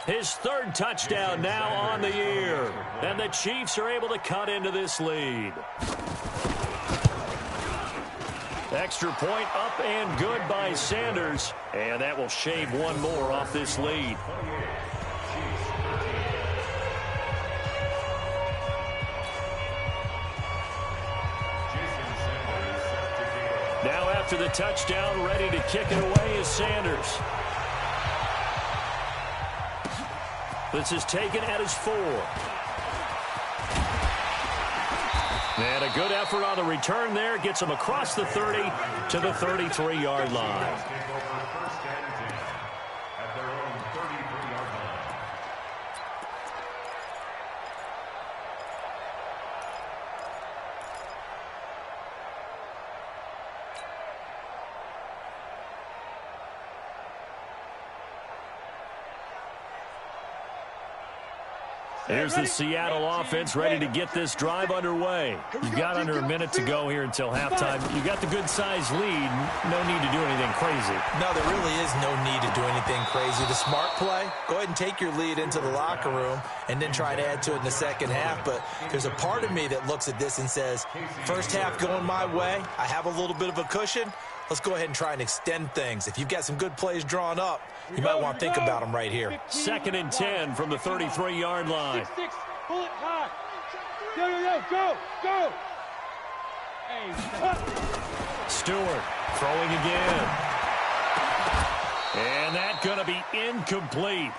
His third touchdown now on the year. And the Chiefs are able to cut into this lead. Extra point up and good by Sanders. And that will shave one more off this lead. Now after the touchdown, ready to kick it away is Sanders. This is taken at his 4. And a good effort on the return there. Gets him across the 30 to the 33-yard line. Here's the Seattle offense ready to get this drive underway. You've got under a minute to go here until halftime. You've got the good-sized lead. No need to do anything crazy. No, there really is no need to do anything crazy. The smart play, go ahead and take your lead into the locker room and then try to add to it in the second half. But there's a part of me that looks at this and says, first half going my way, I have a little bit of a cushion. Let's go ahead and try and extend things. If you've got some good plays drawn up, you might want to think about them right here. 2nd and 10 from the 33-yard line. 6-6, pull it high. Go. Stewart throwing again. And that's going to be incomplete.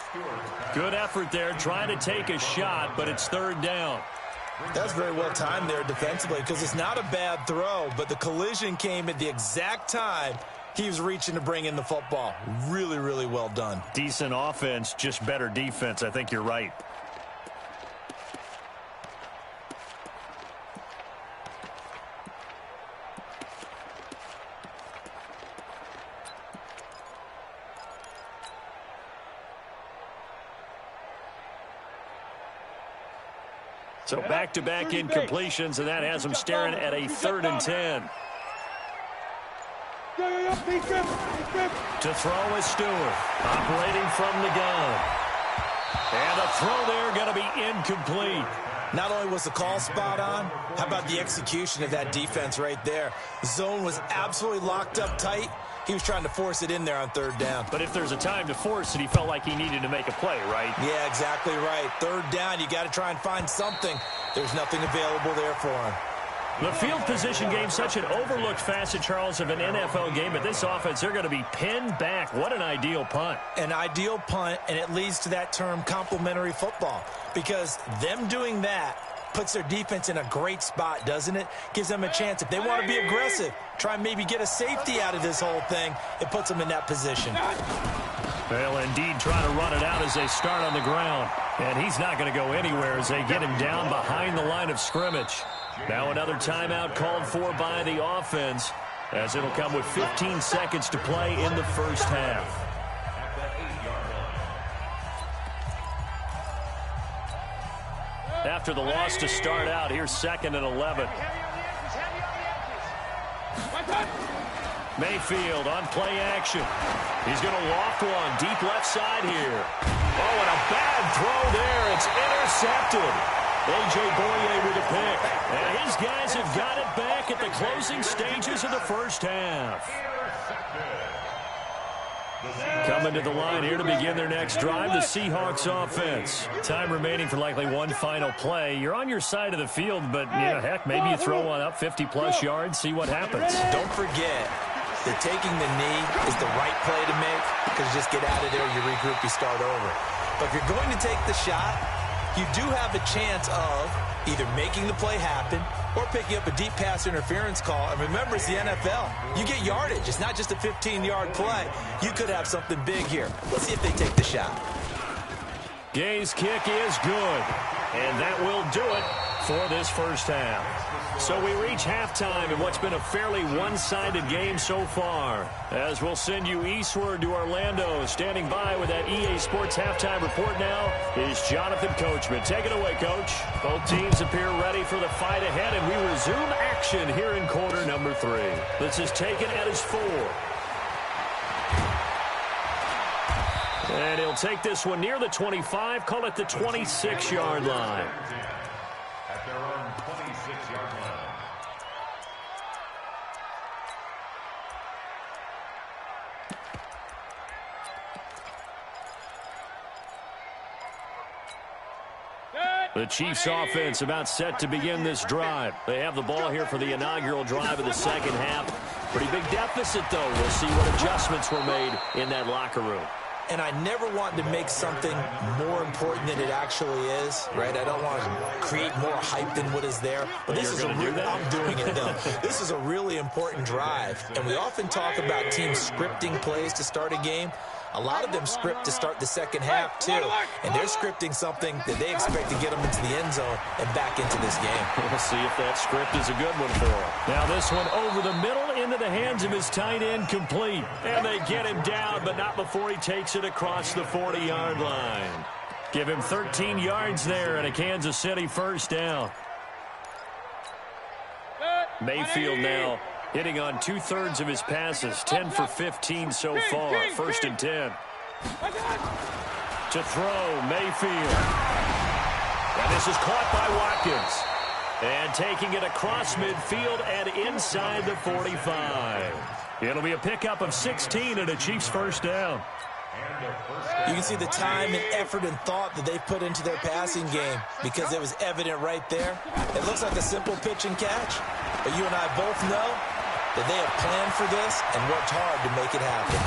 Good effort there, trying to take a shot, but it's 3rd down. That's very well timed there defensively because it's not a bad throw, but the collision came at the exact time he was reaching to bring in the football. Really, really well done. Decent offense, just better defense. I think you're right. So back-to-back incompletions, and that has him staring at a 3rd and 10. To throw is Stewart, operating from the gun. And a throw there going to be incomplete. Not only was the call spot on, how about the execution of that defense right there? The zone was absolutely locked up tight. He was trying to force it in there on 3rd down. But if there's a time to force it, he felt like he needed to make a play, right? Yeah, exactly right. 3rd down, you got to try and find something. There's nothing available there for him. The field position game, such an overlooked facet, Charles, of an NFL game. But this offense, they're going to be pinned back. What an ideal punt. An ideal punt, and it leads to that term complementary football. Because them doing that puts their defense in a great spot, doesn't it? Gives them a chance. If they want to be aggressive, try and maybe get a safety out of this whole thing, it puts them in that position. They'll indeed try to run it out as they start on the ground. And he's not going to go anywhere as they get him down behind the line of scrimmage. Now another timeout called for by the offense, as it'll come with 15 seconds to play in the first half. After the loss to start out, here's 2nd and 11. Mayfield on play action. He's going to loft one deep left side here. Oh, and a bad throw there. It's intercepted. A.J. Boye with a pick. And his guys have got it back at the closing stages of the first half. Coming to the line here to begin their next drive, the Seahawks offense. Time remaining for likely one final play. You're on your side of the field, but, heck, maybe you throw one up 50-plus yards, see what happens. Don't forget that taking the knee is the right play to make, because just get out of there, you regroup, you start over. But if you're going to take the shot, you do have a chance of either making the play happen or picking up a deep pass interference call. And remember, it's the NFL. You get yardage. It's not just a 15-yard play. You could have something big here. Let's see if they take the shot. Gay's kick is good. And that will do it for this first half. So we reach halftime in what's been a fairly one-sided game so far. As we'll send you eastward to Orlando. Standing by with that EA Sports halftime report now is Jonathan Coachman. Take it away, Coach. Both teams appear ready for the fight ahead, and we resume action here in quarter number 3. This is taken at his 4. And he'll take this one near the 25, call it the 26-yard line. At their own 26-yard line. The Chiefs offense about set to begin this drive. They have the ball here for the inaugural drive of the second half. Pretty big deficit, though. We'll see what adjustments were made in that locker room. And I never want to make something more important than it actually is, right? I don't want to create more hype than what is there. But this is I'm doing it, though. This is a really important drive. And we often talk about teams scripting plays to start a game. A lot of them script to start the second half, too. And they're scripting something that they expect to get them into the end zone and back into this game. We'll see if that script is a good one for him. Now this one over the middle into the hands of his tight end, complete. And they get him down, but not before he takes it across the 40-yard line. Give him 13 yards there and a Kansas City first down. Mayfield now hitting on 2/3 of his passes, 10 for 15 so far. 1st and 10. To throw, Mayfield. And this is caught by Watkins. And taking it across midfield and inside the 45. It'll be a pickup of 16 and a Chiefs first down. You can see the time and effort and thought that they put into their passing game because it was evident right there. It looks like a simple pitch and catch, but you and I both know that they have planned for this and worked hard to make it happen.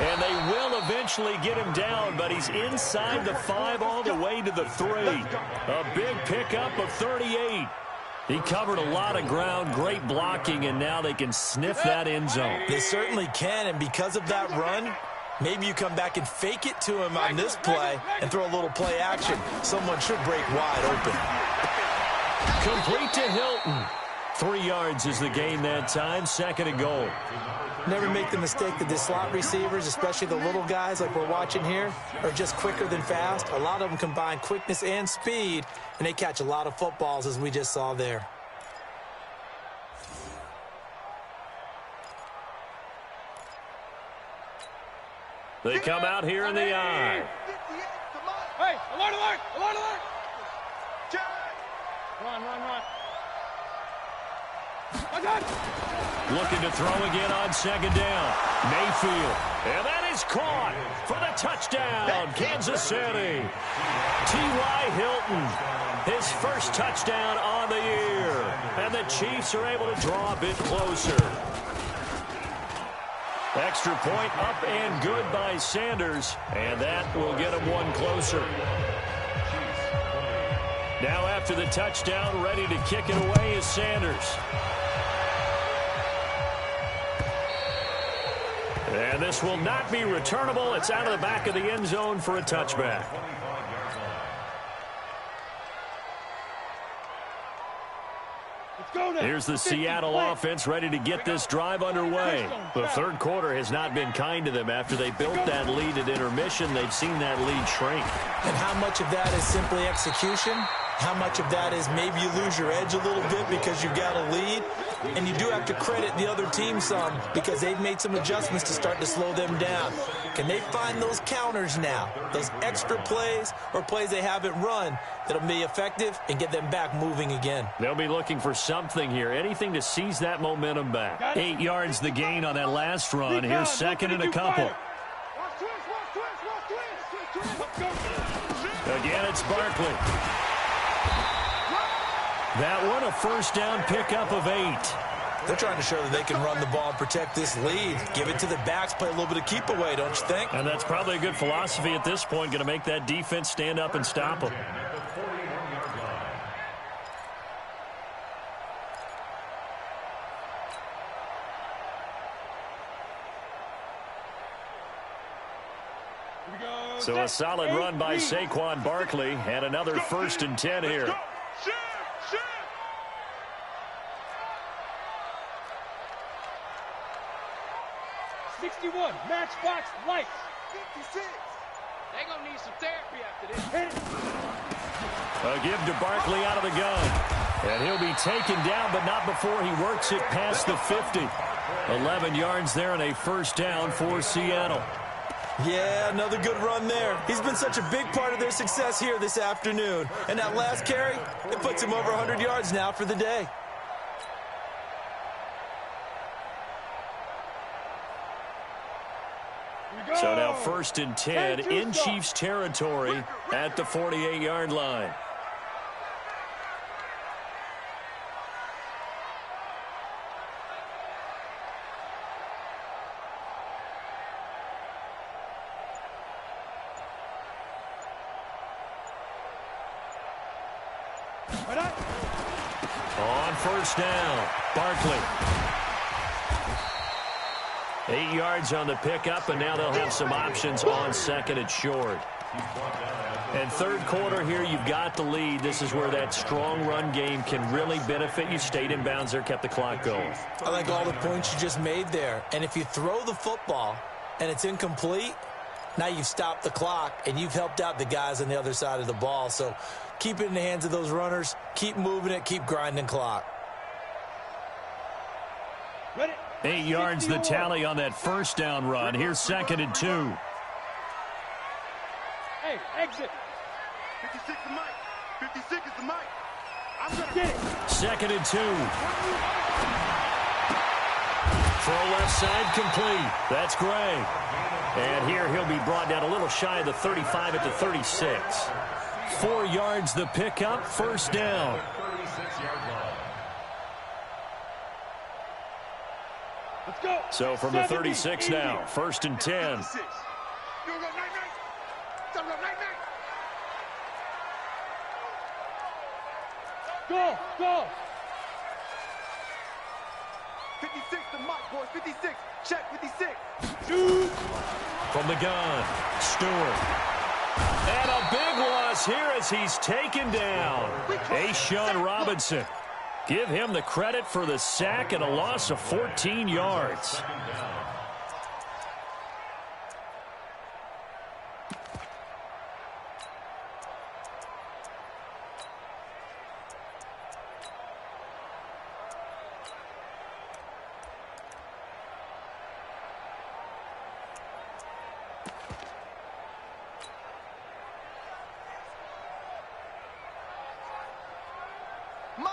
And they will eventually get him down, but he's inside the 5 all the way to the 3. A big pickup of 38. He covered a lot of ground, great blocking, and now they can sniff that end zone. They certainly can, and because of that run, maybe you come back and fake it to him on this play and throw a little play action. Someone should break wide open. Complete to Hilton. 3 yards is the gain that time, 2nd and goal. Never make the mistake that the slot receivers, especially the little guys like we're watching here, are just quicker than fast. A lot of them combine quickness and speed, and they catch a lot of footballs, as we just saw there. They come out here in the eye. Hey, alert, alert, alert, alert. Run, run, run. Looking to throw again on 2nd down. Mayfield. And that is caught for the touchdown, Kansas City. T.Y. Hilton, his first touchdown on the year. And the Chiefs are able to draw a bit closer. Extra point up and good by Sanders. And that will get him one closer. Now after the touchdown, ready to kick it away is Sanders. And this will not be returnable. It's out of the back of the end zone for a touchback. Here's the Seattle offense ready to get this drive underway. The third quarter has not been kind to them. After they built that lead at intermission, they've seen that lead shrink. And how much of that is simply execution? How much of that is maybe you lose your edge a little bit because you've got a lead? And you do have to credit the other team some because they've made some adjustments to start to slow them down. Can they find those counters now, those extra plays or plays they haven't run that'll be effective and get them back moving again? They'll be looking for something here, anything to seize that momentum back. 8 yards the gain on that last run. Here's 2nd and a couple. Again, it's Barkley. That one, a first down pickup of 8. They're trying to show that they can run the ball and protect this lead. Give it to the backs, play a little bit of keep away, don't you think? And that's probably a good philosophy at this point, going to make that defense stand up and stop them. So a solid run by Saquon Barkley and another 1st and 10 here. 61, matchbox lights. 56. They gonna need some therapy after this. Hit it. A give to Barkley out of the gun. And he'll be taken down, but not before he works it past the 50. 11 yards there and a first down for Seattle. Yeah, another good run there. He's been such a big part of their success here this afternoon. And that last carry, it puts him over 100 yards now for the day. So now 1st and 10 in Chiefs territory at the 48-yard line. On 1st down, Barkley. 8 yards on the pickup, and now they'll have some options on 2nd and short. And 3rd quarter here, you've got the lead. This is where that strong run game can really benefit you. Stayed in bounds there, kept the clock going. I like all the points you just made there. And if you throw the football and it's incomplete, now you've stopped the clock and you've helped out the guys on the other side of the ball. So keep it in the hands of those runners. Keep moving it. Keep grinding clock. 8 yards the tally on that 1st down run. Here's 2nd and 2. Hey, exit. 56 is Mike. 56 is the Mike. I'm going to get it. 2nd and 2. Throw left side complete. That's Gray. And here he'll be brought down a little shy of the 35 at the 36. 4 yards the pickup, 1st down. Let's go. So from the 36 now, 1st and 10. Go, go. 56 to Mike, boys. 56. Check 56. Shoot. From the gun, Stewart. And a big loss here as he's taken down. A'Shawn Robinson. Give him the credit for the sack and a loss of 14 yards.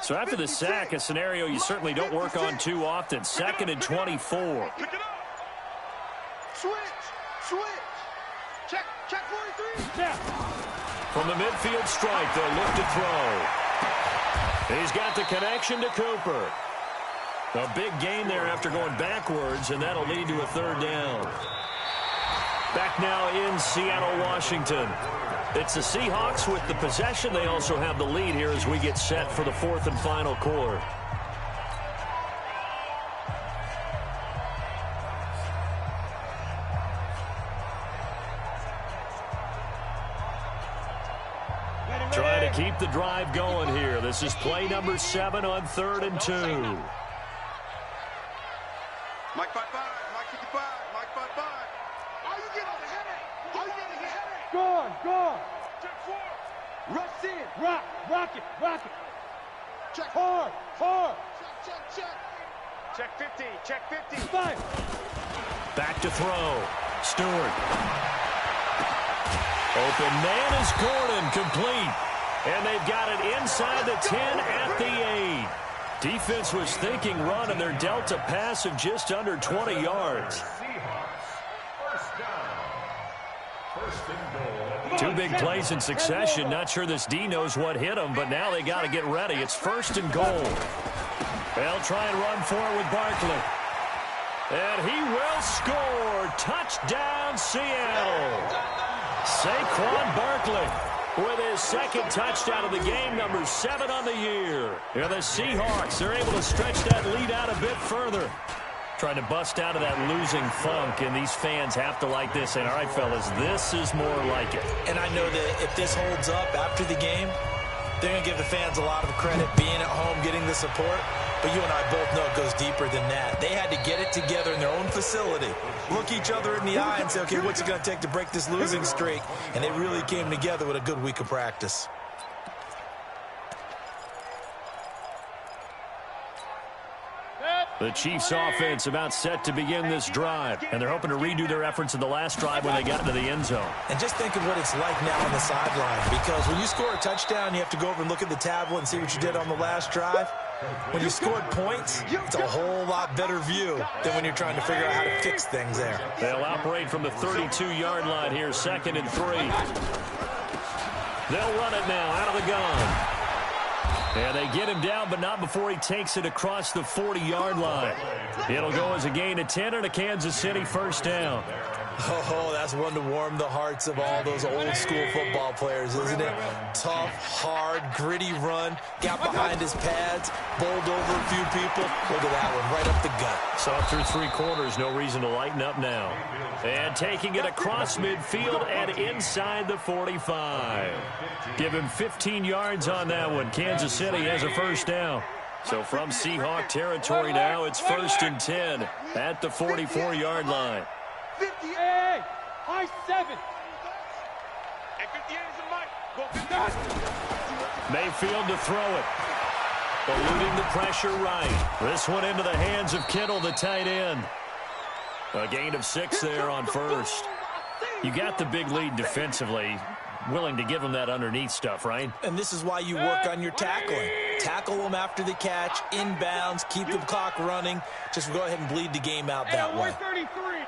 So after the sack, a scenario you certainly don't work on too often. 2nd and 24. Pick it up. Switch. Check 43. Yeah. From the midfield strike, they'll look to throw. He's got the connection to Cooper. A big gain there after going backwards, and that'll lead to a 3rd down. Back now in Seattle, Washington. It's the Seahawks with the possession. They also have the lead here as we get set for the 4th and final quarter. Trying to keep the drive going here. This is play number 7 on 3rd and 2. Mike 55. Mike 55. Mike 55. Are you getting the headache? Are you getting the headache? Gone. Check 4. Rush in. Rock it. Check. Hard. Check. Check 50. Check 50. 5. Back to throw. Stewart. Open man is Gordon, complete. And they've got it inside the 10 at the 8. Defense was thinking run, and they're dealt a pass of just under 20 yards. 2 big plays in succession. Not sure this D knows what hit him, but now they got to get ready. It's 1st and goal. They'll try and run for it with Barkley. And he will score. Touchdown, Seattle. Saquon Barkley with his 2nd touchdown of the game, number 7 on the year. And the Seahawks, they're able to stretch that lead out a bit further. Trying to bust out of that losing funk, and these fans have to like this. And all right, fellas, this is more like it. And I know that if this holds up after the game, they're going to give the fans a lot of credit being at home, getting the support. But you and I both know it goes deeper than that. They had to get it together in their own facility, look each other in the eye and say, okay, what's it going to take to break this losing streak? And they really came together with a good week of practice. The Chiefs offense about set to begin this drive, and they're hoping to redo their efforts in the last drive when they got into the end zone. And just think of what it's like now on the sideline, because when you score a touchdown, you have to go over and look at the tablet and see what you did on the last drive. When you scored points, it's a whole lot better view than when you're trying to figure out how to fix things there. They'll operate from the 32-yard line here, 2nd and 3. They'll run it now out of the gun. And they get him down, but not before he takes it across the 40-yard line. It'll go as a gain of 10 and a Kansas City first down. Oh, that's one to warm the hearts of all those old-school football players, isn't it? Tough, hard, gritty run, got behind his pads, bowled over a few people. Look at that one, right up the gut. So through 3 quarters, no reason to lighten up now. And taking it across midfield and inside the 45. Give him 15 yards on that one. Kansas City has a first down. So from Seahawk territory now, it's 1st and 10 at the 44-yard line. 58, I-7. And 58 is a mic. Go 58. Mayfield to throw it. Eluding the pressure right. This one into the hands of Kittle, the tight end. A gain of 6 there on first. You got the big lead defensively. Willing to give him that underneath stuff, right? And this is why you work on your tackling. Tackle them after the catch, inbounds, keep the clock running. Just go ahead and bleed the game out that way. 133.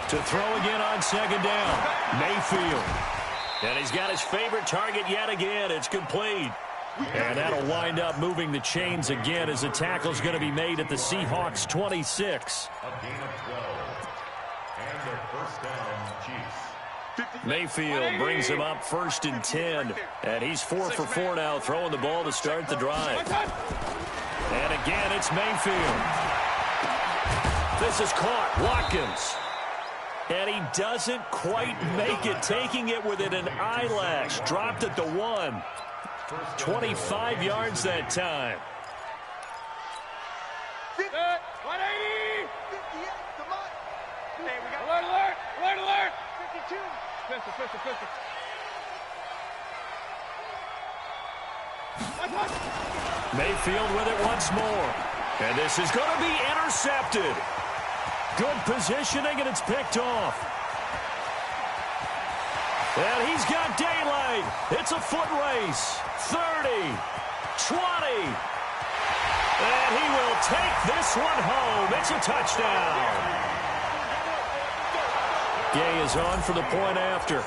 To throw again on 2nd down. Mayfield. And he's got his favorite target yet again. It's complete. And that'll wind up moving the chains again as the tackle's going to be made at the Seahawks 26. A gain of 12. And their first down, Chiefs. Mayfield brings him up 1st and 10. And he's 4 for 4 now, throwing the ball to start the drive. And again, it's Mayfield. This is caught. Watkins. And he doesn't quite make it, taking it within an eyelash. Dropped at the 1. 25 yards that time. 180. 58 to Mike. Hey, we got Alert, alert, alert, alert. 52. Pistol. Mayfield with it once more. And this is going to be intercepted. Good positioning, and it's picked off. And he's got daylight. It's a foot race. 30, 20. And he will take this one home. It's a touchdown. Gay is on for the point after.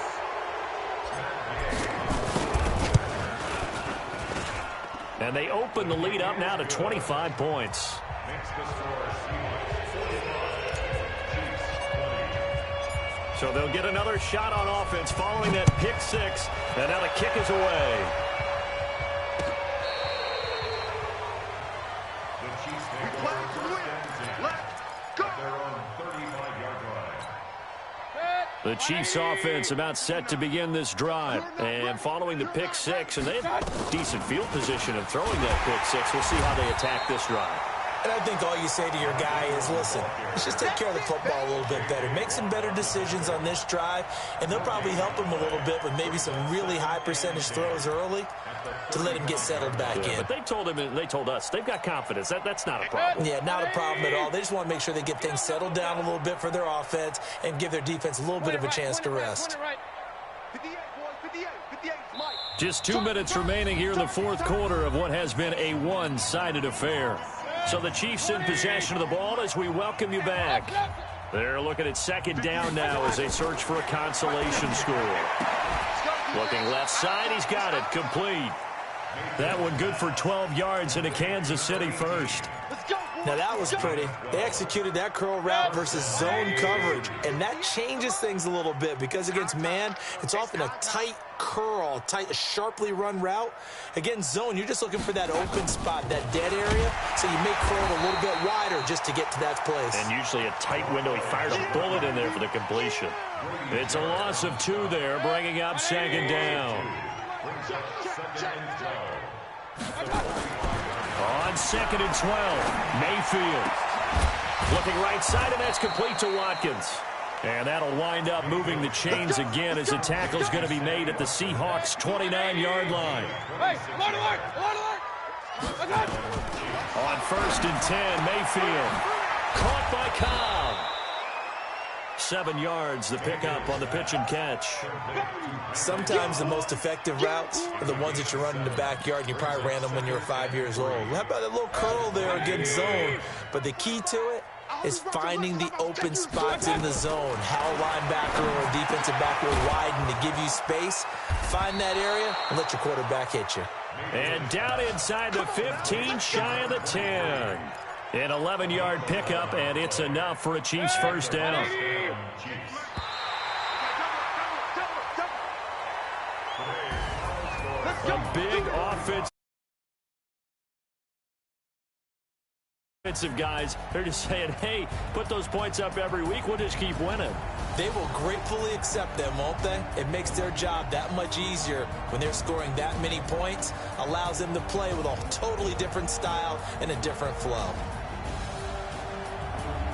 And they open the lead up now to 25 points. So they'll get another shot on offense following that pick 6. And now the kick is away. The Chiefs make Play to win. Let's go. their own 35-yard line. The Chiefs offense about set to begin this drive. And following the pick 6, and they have decent field position of throwing that pick 6. We'll see how they attack this drive. And I think all you say to your guy is, listen, let's just take care of the football a little bit better. Make some better decisions on this drive, and they'll probably help him a little bit with maybe some really high percentage throws early to let him get settled back in. But they told him, and they told us, they've got confidence. That's not a problem. Yeah, not a problem at all. They just want to make sure they get things settled down a little bit for their offense and give their defense a little bit of a chance to rest. 58, boys. 58. 58 is Mike. Just 2 minutes remaining here in the 4th quarter of what has been a one-sided affair. So the Chiefs in possession of the ball as we welcome you back. They're looking at 2nd down now as they search for a consolation score. Looking left side, he's got it, complete. That one good for 12 yards in a Kansas City first. Now that was pretty. They executed that curl route versus zone coverage, and that changes things a little bit because against man, it's often a tight curl, a sharply run route. Against zone, you're just looking for that open spot, that dead area, so you make curl a little bit wider just to get to that place. And usually a tight window. He fired a bullet in there for the completion. It's a loss of 2 there, bringing up 2nd down. On 2nd and 12, Mayfield. Looking right side, and that's complete to Watkins. And that'll wind up moving the chains again as the tackle's going to be made at the Seahawks' 29-yard line. Hey, alert, alert, alert, alert. On 1st and 10, Mayfield. Caught by Cobb. 7 yards, the pickup on the pitch and catch. Sometimes the most effective routes are the ones that you run in the backyard, and you probably ran them when you were 5 years old. How about a little curl there against zone? But the key to it is finding the open spots in the zone. How a linebacker or a defensive back will widen to give you space. Find that area and let your quarterback hit you. And down inside the 15, shy of the 10. An 11-yard pickup, and it's enough for a Chiefs first down. A big offensive guys. They're just saying, hey, put those points up every week. We'll just keep winning. They will gratefully accept them, won't they? It makes their job that much easier when they're scoring that many points. Allows them to play with a totally different style and a different flow.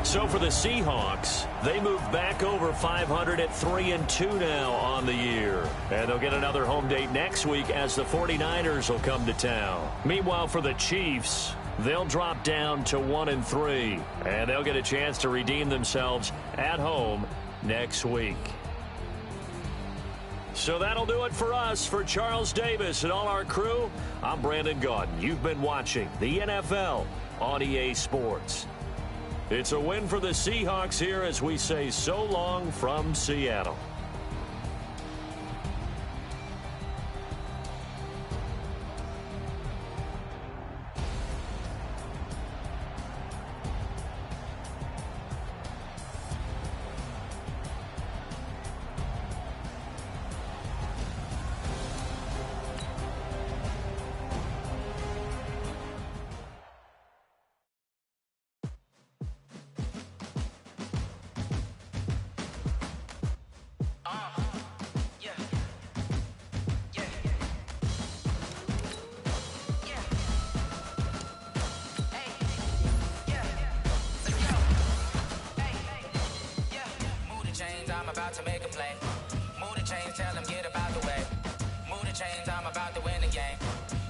So for the Seahawks, they move back over 500 at 3-2 now on the year. And they'll get another home date next week as the 49ers will come to town. Meanwhile, for the Chiefs, they'll drop down to 1-3. And they'll get a chance to redeem themselves at home next week. So that'll do it for us. For Charles Davis and all our crew, I'm Brandon Gaudin. You've been watching the NFL on EA Sports. It's a win for the Seahawks here as we say so long from Seattle. I'm about to make a play. Move the chains, tell them get about the way. Move the chains, I'm about to win the game.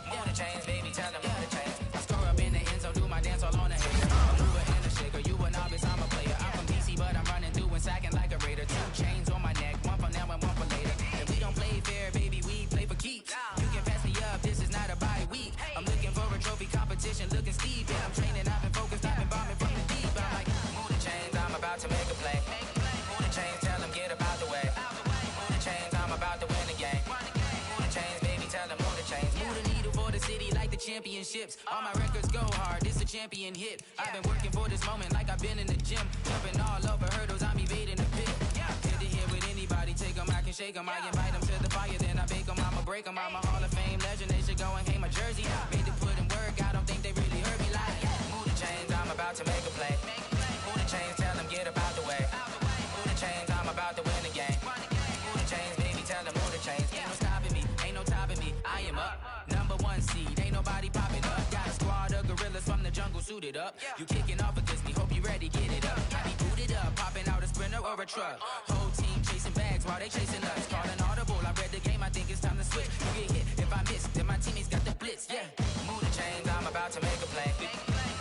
Move the chains, baby, tell them move the chains. I score up in the end zone, do my dance all on the hater. A mover and a shaker, you a novice, I'm a player. I'm from DC, but I'm running through and sacking like a raider. 2 chains on my neck, one for now and one for later. And we don't play fair, baby, we play for keeps. You can pass me up, this is not a bye week. I'm looking for a trophy competition, looking steep. Yeah, I'm training, I've been focused, I've been bombing from the deep. I'm like, move the chains, I'm about to make a play. Move the chains, tell them get about the way. Move the chains, I'm about to win the game. Move the chains, baby, tell them move the chains. Move the needle for the city like the championships. All my records go hard, this a champion hit. I've been working for this moment like I've been in the gym. Jumping all over hurdles, I'm evading the pit. Hit to hit with anybody, take them, I can shake them. I invite them to the fire, then I bake them, I'ma break them. I'm a Hall of Fame legend, they should go and hang my jersey. Made to put in work, I don't think they really heard me like. Move the chains, I'm about to make a play. Move the chains, tell them get about the way. Move the chains, I'm about to win the game. Move the chains, baby, tell them move the chains. Ain't no stopping me, ain't no topping me. I am up, #1 seed, ain't nobody popping up. Got a squad of gorillas from the jungle suited up. You kicking off against me, hope you ready, get it up. I be booted up, popping out a Sprinter or a truck. Whole team chasing bags while they chasing us. Call an audible, I read the game, I think it's time to switch. You get hit, if I miss, then my teammates got the blitz, yeah. Move the chains, I'm about to make a play.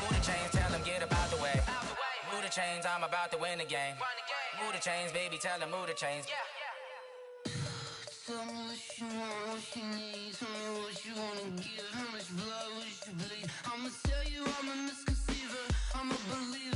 Move the chains, tell them get about the way. Move the chains, I'm about to win the game. Move the chains, baby, tell them move the chains. Tell me what you want, what you need. Tell me what you wanna give. How much blood would you bleed? I'ma tell you I'm a misconceiver. I'm a believer.